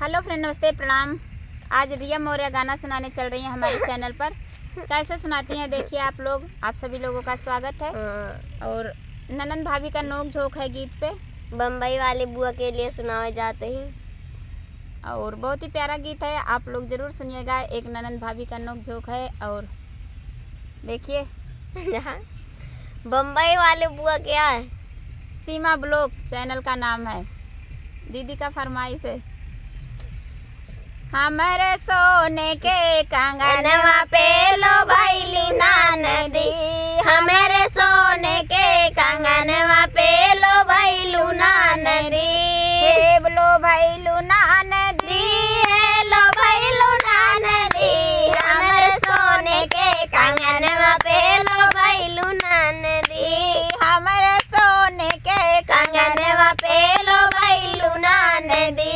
Hello friend, नमस्ते, प्रणाम। आज रिया मौर्य गाना सुनाने चल रही हैं हमारे चैनल पर। कैसे सुनाती हैं देखिए आप लोग। आप सभी लोगों का स्वागत है। और ननंद भाभी का नोक झोंक है गीत पे। बम्बई वाले बुआ के लिए सुनाए जाते हैं और बहुत ही प्यारा गीत है, आप लोग ज़रूर सुनिएगा। एक ननंद भाभी का नोक झोंक है और देखिए बम्बई वाले बुआ क्या है? सीमा ब्लॉग चैनल का नाम है। दीदी का फरमाइश है। हमारे सोने के कंगनवा पे लो भैलू नदी, हमारे सोने के कंगनवा पे लो भैलू नदी, हे लो भैलू नदी, हे लो भैलू नदी, हमारे सोने के कंगनवा पे लो भैलू नदी, हमारे सोने के कंगनवा पे लो भैलू नदी,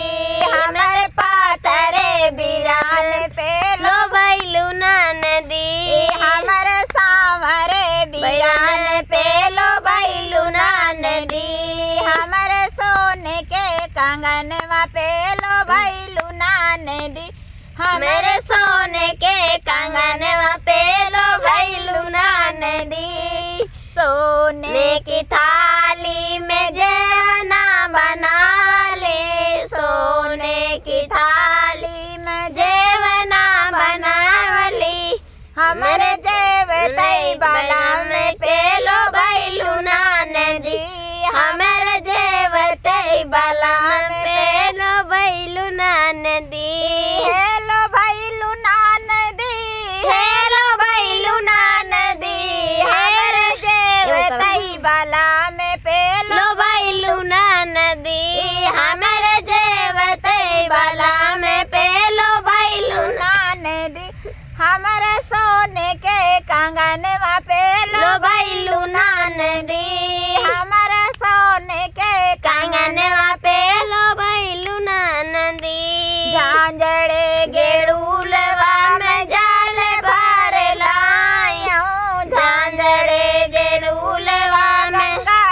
हमारे पातरे बिरान पे लो भैलू नदी, हमारे सांवरे बिरान पे लो भैलू नदी, हमारे सोने के कंगनवा पे लो भैलू नदी, हमारे सोने के कंगनवा पे लो भैलू नदी, सोने की थाली में जेवना बना ले, सोने की थाली में जेवना बनावली, हमारे जेवतई बाला में पेलो भैलू नदी, हमारे जेवतई बाला में पेलो भैलू नदी, हेलो भैलू नदी, हेलो भैलू नदी, हमारे जेवतई बाला में पेलो भैलू नदी, हमारे जेवतई बाला में पेलो भैलू नदी, हमारे सोने के कंगनवा पे लो भैलू नदी, हमारे सोने के कंगनवा पे लो भैलू नदी, झांझड़े गेड़ूलवा में जाल भर लायो, झांझड़े गेड़ूलवा गंगा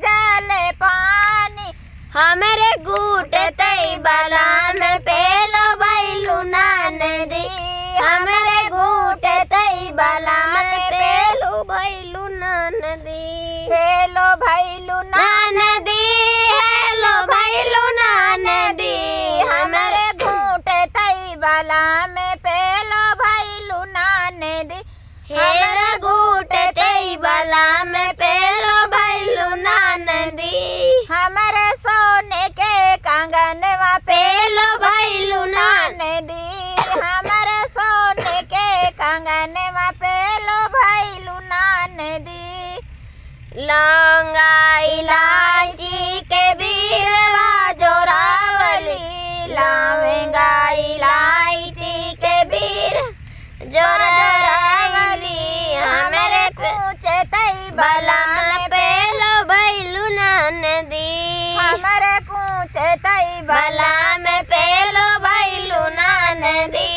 जल पानी, हमारे घूट तई बाला में पेलो भैलू नदी, हमारे घूट तई बाला में पेलो भैलू नदी, हेलो भैलू नदी, हेलो भैलू नदी, हमारे घूट तई बाला में पेलो भैलू नदी, हमारे घूट तई बाला में पेलो भैलू नदी, हमारे सोने के कंगनवा पेलो भैलू नदी, हमारे सोने के कंगनवा पेलो भैलू नदी, लौंगा इलायची के बीरवा जोरावली, लौंगा इलायची के बीर जोरावली, हमारे कूच तई बाला में पेलो भैलू नदी, हमारे कूच तई बाला में पेलो भैलू नदी,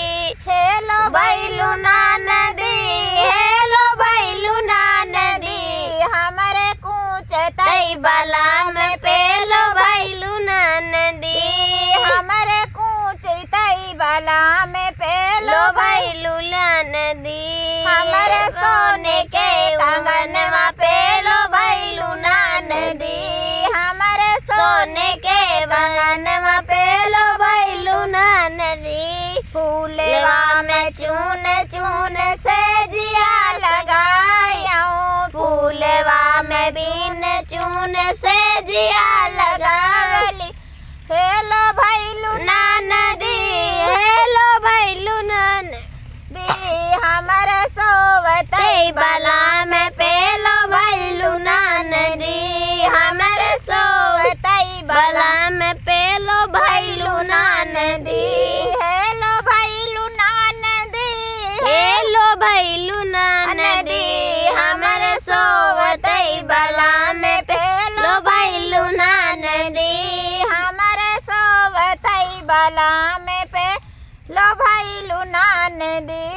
हेलो भैलू नदी, हेलो भैलू नदी, हमारे कूच तई बाला में पेलो भैलू नदी, हमारे कूच तई बाला में पेलो भैलू नदी, हमारे सोने के कंगनवा पेलो भैलू नदी, हमारे सोने के कंगनवा पेलो भैलू नदी, फूलवा में चून चून से जिया लगाया, फूलवा में बीन चून से जिया लगावली, हेलो भैलू नदी, हेलो भैलू नदी, हमारे सोवतई बाला में पेलो भैलू नदी, हमारे सोवतई बाला में पेलो भैलू नदी, हेलो भैलू नदी, हेलो भैलू नदी, हमारे सोवतई बाला में पेलो भैलू नदी, हमारे सोवतई बाला में पेलो भैलू नदी,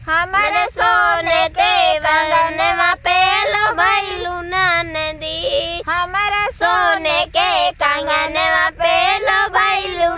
हमारे सोने के कंगनवा पेलो भैलू नदी, हमारे सोने के कंगनवा पेलो भैलू